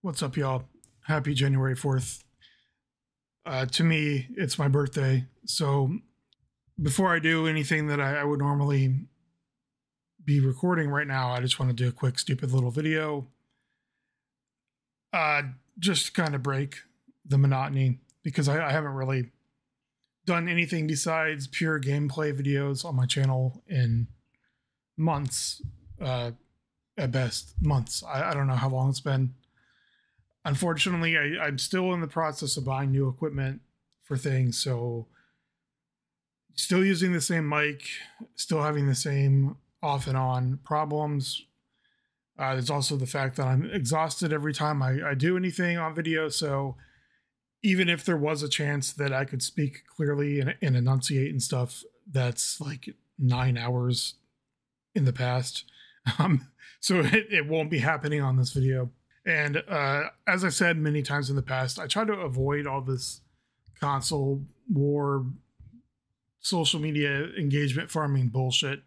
What's up, y'all? Happy January 4th. To me, it's my birthday. So before I do anything that I would normally be recording right now, I just want to do a quick, stupid little video. Just to kind of break the monotony, because I haven't really done anything besides pure gameplay videos on my channel in months, at best. Months. I don't know how long it's been. Unfortunately, I'm still in the process of buying new equipment for things, so still using the same mic, still having the same off and on problems. There's also the fact that I'm exhausted every time I do anything on video, so even if there was a chance that I could speak clearly and enunciate and stuff, that's like 9 hours in the past. So it won't be happening on this video. And as I said many times in the past, I try to avoid all this console war, social media engagement farming bullshit.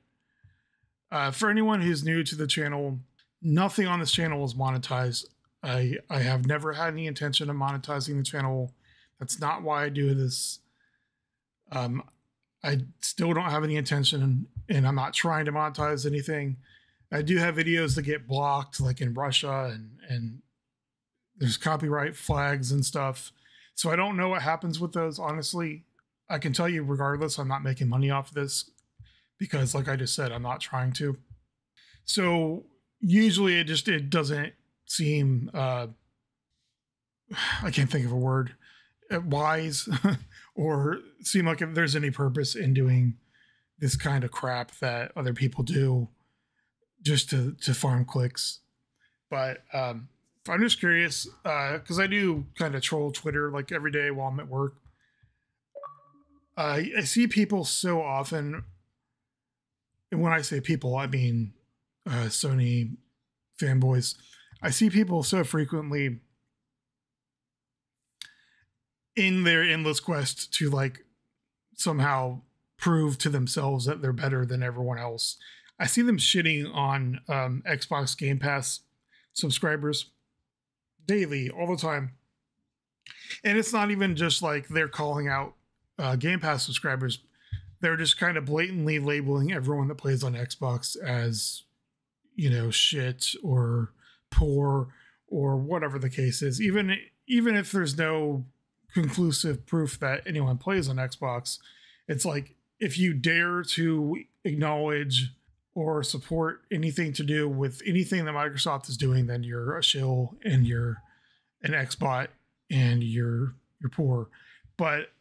For anyone who's new to the channel, nothing on this channel is monetized. I have never had any intention of monetizing the channel. That's not why I do this. I still don't have any intention, and I'm not trying to monetize anything. I do have videos that get blocked, like in Russia, and there's copyright flags and stuff. So I don't know what happens with those, honestly. I can tell you regardless, I'm not making money off of this because, like I just said, I'm not trying to. So usually it doesn't seem, I can't think of a word, wise or seem like if there's any purpose in doing this kind of crap that other people do just to farm clicks. But I'm just curious, because I do kind of troll Twitter like every day while I'm at work. I see people so often, and when I say people, I mean Sony fanboys. I see people so frequently in their endless quest to like somehow prove to themselves that they're better than everyone else. I see them shitting on Xbox Game Pass subscribers daily, all the time. And it's not even just like they're calling out Game Pass subscribers. They're just kind of blatantly labeling everyone that plays on Xbox as, you know, shit or poor or whatever the case is. Even if there's no conclusive proof that anyone plays on Xbox, it's like if you dare to acknowledge or support anything to do with anything that Microsoft is doing, then you're a shill and you're an Xbot and you're poor. But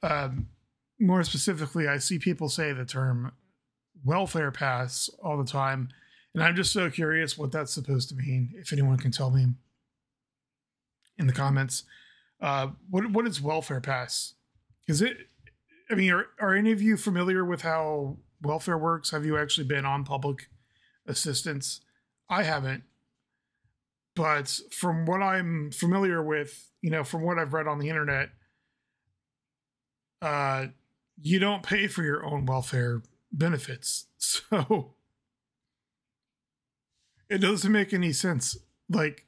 more specifically, I see people say the term welfare pass all the time, and I'm just so curious what that's supposed to mean. If anyone can tell me in the comments, what is welfare pass? Is it? I mean, are any of you familiar with how welfare works? Have you actually been on public assistance? I haven't, but from what I'm familiar with, you know, from what I've read on the internet, you don't pay for your own welfare benefits. So it doesn't make any sense. Like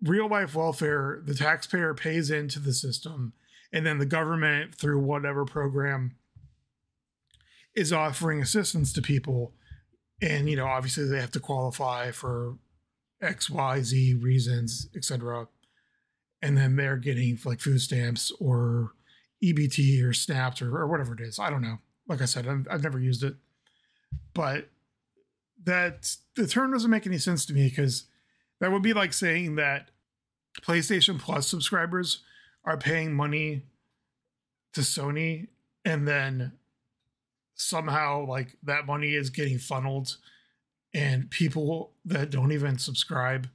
real life welfare, the taxpayer pays into the system, and then the government, through whatever program, is offering assistance to people. And, you know, obviously they have to qualify for X, Y, Z reasons, etc. And then they're getting like food stamps or EBT or SNAP or whatever it is. I don't know. Like I said, I've never used it. But that the term doesn't make any sense to me, because that would be like saying that PlayStation Plus subscribers are paying money to Sony, and then somehow like that money is getting funneled and people that don't even subscribe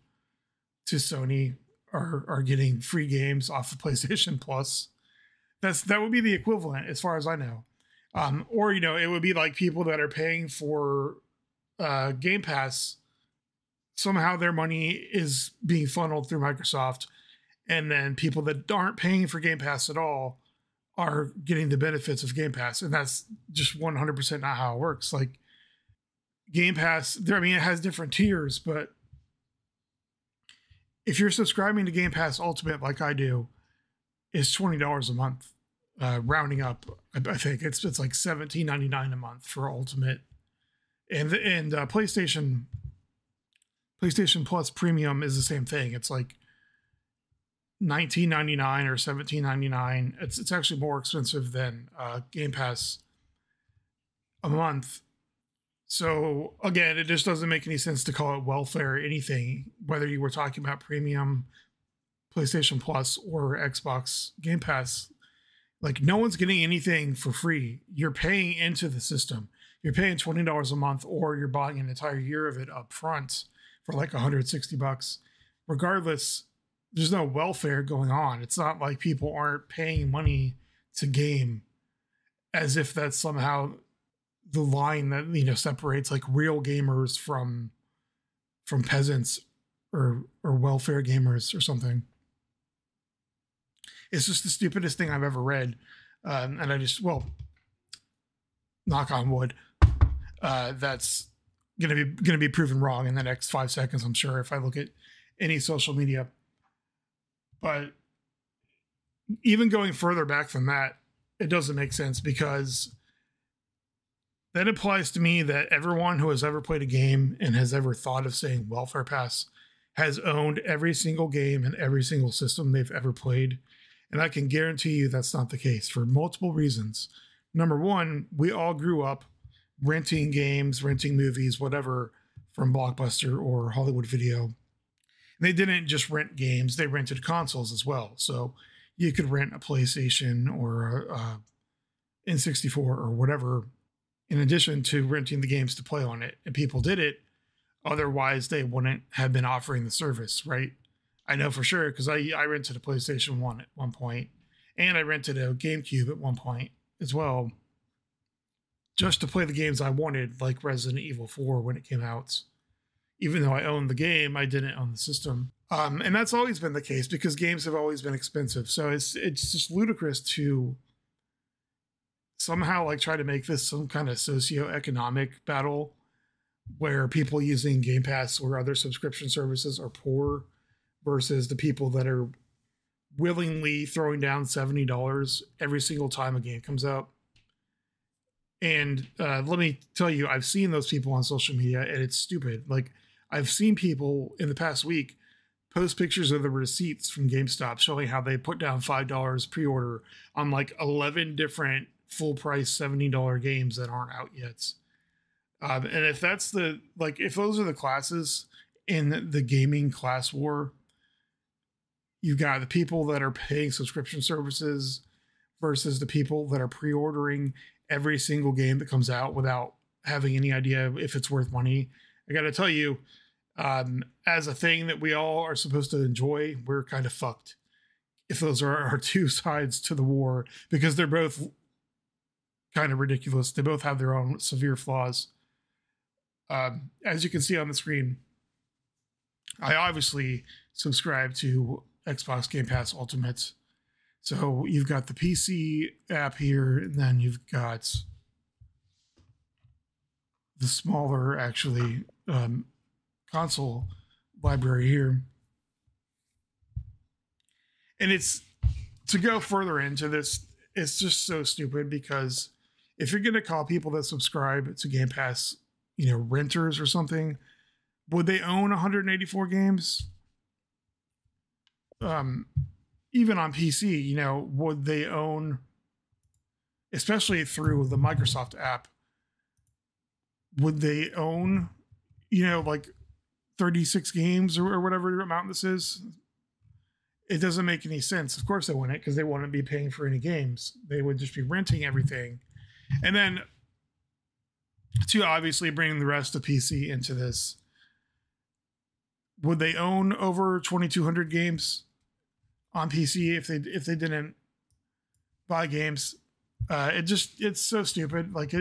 to Sony are getting free games off of PlayStation Plus. That would be the equivalent as far as I know. Or, you know, it would be like people that are paying for Game Pass, somehow their money is being funneled through Microsoft, and then people that aren't paying for Game Pass at all are getting the benefits of Game Pass. And that's just 100% not how it works. Like Game Pass, I mean, it has different tiers, but if you're subscribing to Game Pass Ultimate like I do, it's $20 a month. Rounding up, I think it's like $17.99 a month for Ultimate, and PlayStation Plus Premium is the same thing. It's like $19.99 or $17.99. It's actually more expensive than Game Pass a month. So again, it just doesn't make any sense to call it welfare or anything, whether you were talking about Premium, PlayStation Plus, or Xbox Game Pass. Like, no one's getting anything for free. You're paying into the system. You're paying $20 a month, or you're buying an entire year of it up front for like $160. Regardless, there's no welfare going on. It's not like people aren't paying money to game, as if that's somehow the line that, you know, separates like real gamers from peasants or welfare gamers or something. It's just the stupidest thing I've ever read. And I just, well, knock on wood, that's gonna be proven wrong in the next 5 seconds, I'm sure, if I look at any social media. But even going further back than that, it doesn't make sense, because that implies to me that everyone who has ever played a game and has ever thought of saying welfare pass has owned every single game and every single system they've ever played. And I can guarantee you that's not the case, for multiple reasons. Number one, we all grew up renting games, renting movies, whatever, from Blockbuster or Hollywood Video. And they didn't just rent games, they rented consoles as well. So you could rent a PlayStation or a N64 or whatever, in addition to renting the games to play on it. And people did it. Otherwise, they wouldn't have been offering the service, right? I know for sure, because I rented a PlayStation 1 at one point, and I rented a GameCube at one point as well, just to play the games I wanted, like Resident Evil 4 when it came out. Even though I owned the game, I didn't own the system. And that's always been the case, because games have always been expensive. So it's just ludicrous to somehow like try to make this some kind of socioeconomic battle where people using Game Pass or other subscription services are poor versus the people that are willingly throwing down $70 every single time a game comes out. And let me tell you, I've seen those people on social media, and it's stupid. Like, I've seen people in the past week post pictures of the receipts from GameStop showing how they put down $5 pre-order on like 11 different full price $70 games that aren't out yet. And if that's the, like, if those are the classes in the gaming class war, you've got the people that are paying subscription services versus the people that are pre-ordering every single game that comes out without having any idea if it's worth money. I got to tell you, as a thing that we all are supposed to enjoy, we're kind of fucked if those are our two sides to the war, because they're both kind of ridiculous. They both have their own severe flaws. As you can see on the screen, I obviously subscribe to Xbox Game Pass Ultimate. So you've got the PC app here, and then you've got the smaller, actually, console library here. And it's, to go further into this, it's just so stupid, because if you're going to call people that subscribe to Game Pass, you know, renters or something, would they own 184 games? Even on PC, you know, would they own, especially through the Microsoft app, would they own, you know, like 36 games or whatever amount this is? It doesn't make any sense. Of course they wouldn't, because they wouldn't be paying for any games. They would just be renting everything. And then, to obviously bring the rest of PC into this, would they own over 2,200 games on PC if they didn't buy games? It's so stupid. Like,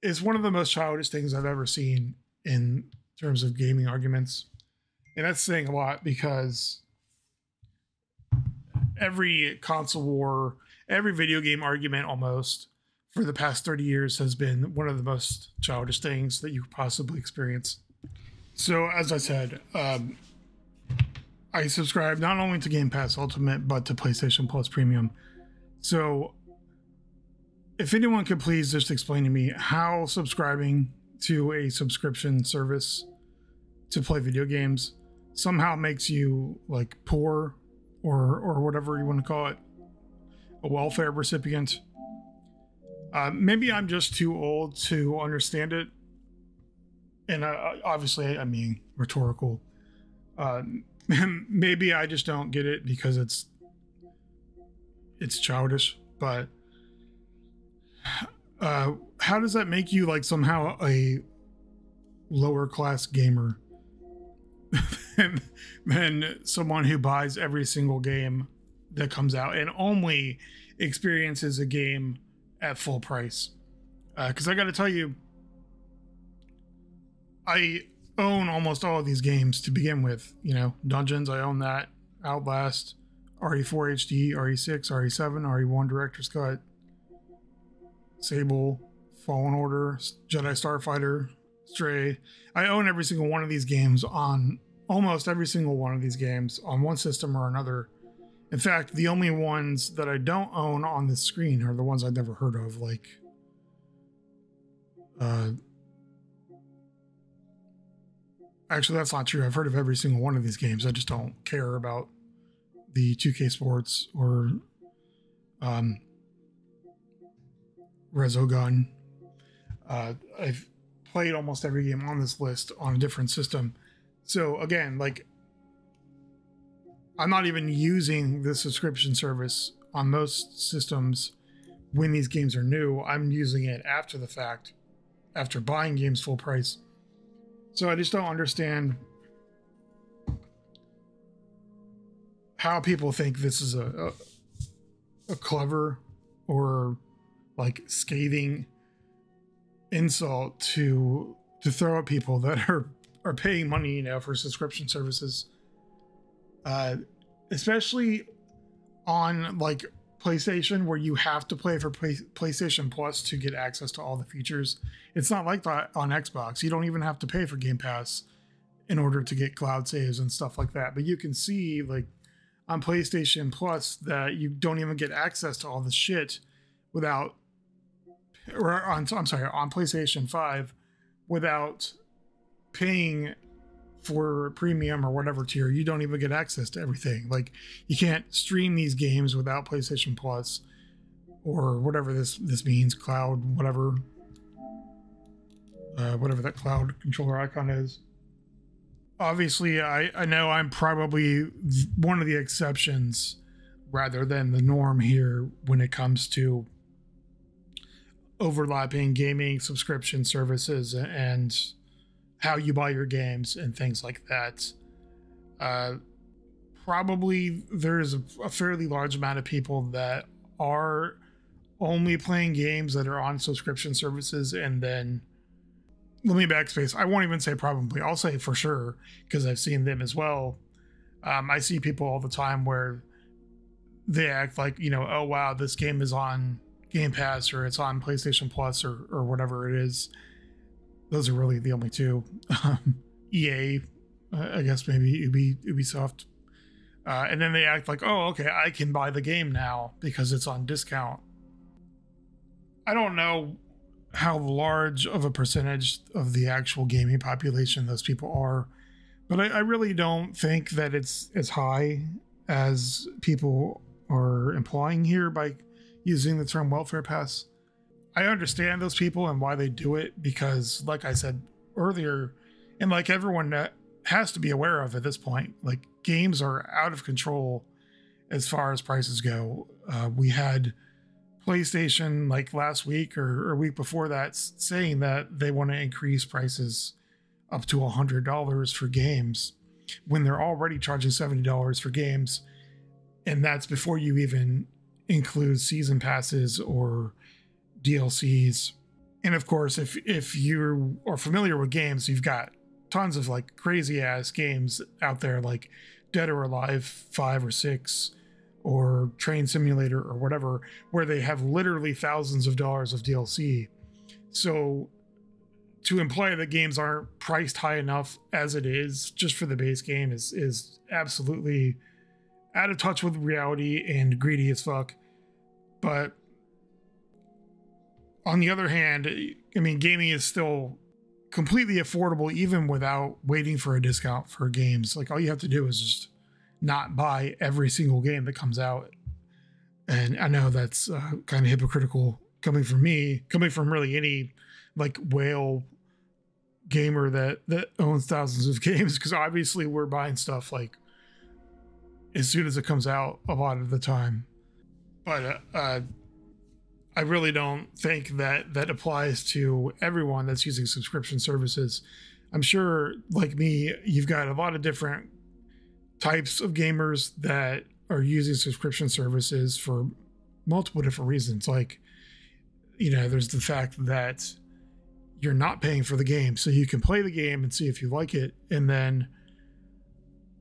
it's one of the most childish things I've ever seen in terms of gaming arguments. And that's saying a lot, because every console war, every video game argument almost for the past 30 years has been one of the most childish things that you could possibly experience. So, as I said, I subscribe not only to Game Pass Ultimate, but to PlayStation Plus Premium. So if anyone could please just explain to me how subscribing to a subscription service to play video games somehow makes you like poor or whatever you want to call it, a welfare recipient. Maybe I'm just too old to understand it. And obviously, I mean, rhetorical. Maybe I just don't get it because it's childish, but how does that make you like somehow a lower class gamer than someone who buys every single game that comes out and only experiences a game at full price? Because I got to tell you, I own almost all of these games to begin with. You know, Dungeons, I own that. Outlast, RE4 HD, RE6, RE7, RE1 Director's Cut, Sable, Fallen Order, Jedi Starfighter, Stray. I own every single one of these games on almost every single one of these games on one system or another. In fact, the only ones that I don't own on this screen are the ones I've never heard of, like actually, that's not true. I've heard of every single one of these games. I just don't care about the 2K Sports or Resogun. I've played almost every game on this list on a different system. So again, like, I'm not even using the subscription service on most systems when these games are new. I'm using it after the fact, after buying games full price. So I just don't understand how people think this is a clever or like scathing insult to throw at people that are paying money, you know, for subscription services, especially on like PlayStation, where you have to play for PlayStation Plus to get access to all the features. It's not like that on Xbox. You don't even have to pay for Game Pass in order to get cloud saves and stuff like that. But you can see like on PlayStation Plus that you don't even get access to all this shit without, or on, I'm sorry, on PlayStation 5 without paying for premium or whatever tier. You don't even get access to everything. Like, you can't stream these games without PlayStation Plus or whatever this means, cloud, whatever that cloud controller icon is. Obviously, I know I'm probably one of the exceptions rather than the norm here when it comes to overlapping gaming subscription services and how you buy your games and things like that. Probably there's a fairly large amount of people that are only playing games that are on subscription services. And then let me backspace. I won't even say probably. I'll say for sure, because I've seen them as well. I see people all the time where they act like, you know, oh wow, this game is on Game Pass or it's on PlayStation Plus or whatever it is. Those are really the only two. EA, I guess maybe Ubisoft. And then they act like, oh, okay, I can buy the game now because it's on discount. I don't know how large of a percentage of the actual gaming population those people are, but I really don't think that it's as high as people are implying here by using the term welfare pass. I understand those people and why they do it because, like I said earlier, and like everyone has to be aware of at this point, like games are out of control as far as prices go. We had PlayStation like last week or a week before that saying that they want to increase prices up to $100 for games when they're already charging $70 for games. And that's before you even include season passes or DLCs. And of course, if you are familiar with games, you've got tons of like crazy ass games out there like Dead or Alive 5 or 6 or Train Simulator or whatever, where they have literally thousands of dollars of DLC. So to imply that games aren't priced high enough as it is just for the base game is absolutely out of touch with reality and greedy as fuck. But on the other hand, I mean, gaming is still completely affordable even without waiting for a discount for games. Like, all you have to do is just not buy every single game that comes out. And I know that's kind of hypocritical coming from me, coming from really any like whale gamer that owns thousands of games, because obviously we're buying stuff like as soon as it comes out a lot of the time. But I really don't think that applies to everyone that's using subscription services. I'm sure, like me, you've got a lot of different types of gamers that are using subscription services for multiple different reasons. Like, you know, there's the fact that you're not paying for the game, so you can play the game and see if you like it. And then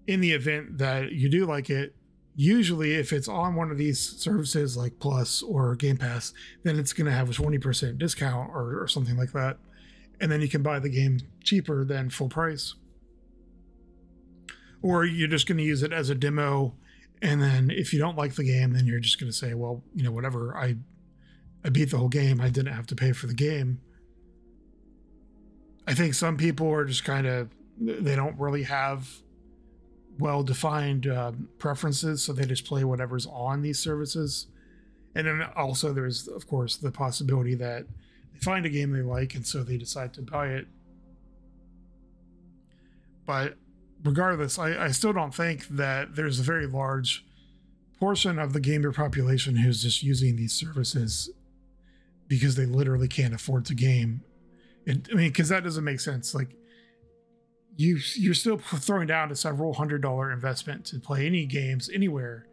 in the event that you do like it, usually if it's on one of these services like Plus or Game Pass, then it's going to have a 20% discount or something like that. And then you can buy the game cheaper than full price. Or you're just going to use it as a demo. And then if you don't like the game, then you're just going to say, well, you know, whatever, I beat the whole game. I didn't have to pay for the game. I think some people are just kind of, they don't really have well-defined preferences, so they just play whatever's on these services. And then also there's, of course, the possibility that they find a game they like, and so they decide to buy it. But regardless, I still don't think that there's a very large portion of the gamer population who's just using these services because they literally can't afford to game. I mean, because that doesn't make sense. Like, you're still throwing down a several $100 investment to play any games anywhere.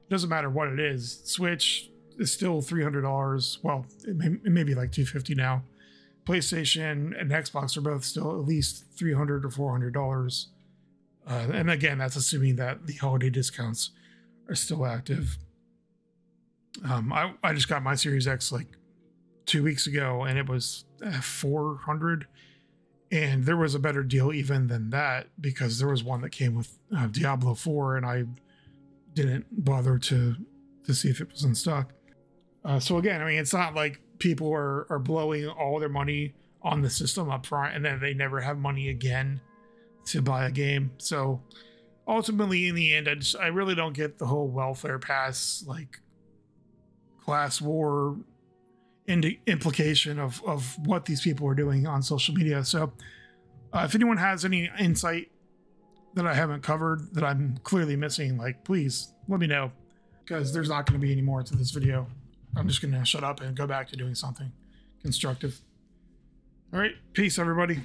It doesn't matter what it is. Switch is still $300. Well, it may be like $250 now. PlayStation and Xbox are both still at least $300 or $400. And again, that's assuming that the holiday discounts are still active. I just got my Series X like 2 weeks ago, and it was $400. And there was a better deal even than that, because there was one that came with Diablo 4, and I didn't bother to see if it was in stock. So again, I mean, it's not like people are blowing all their money on the system up front and then they never have money again to buy a game. So ultimately, in the end, I really don't get the whole welfare pass, like class war implication of what these people are doing on social media. So if anyone has any insight that I haven't covered, that I'm clearly missing, like, please let me know, because there's not going to be any more to this video. I'm just going to shut up and go back to doing something constructive. All right, peace, everybody.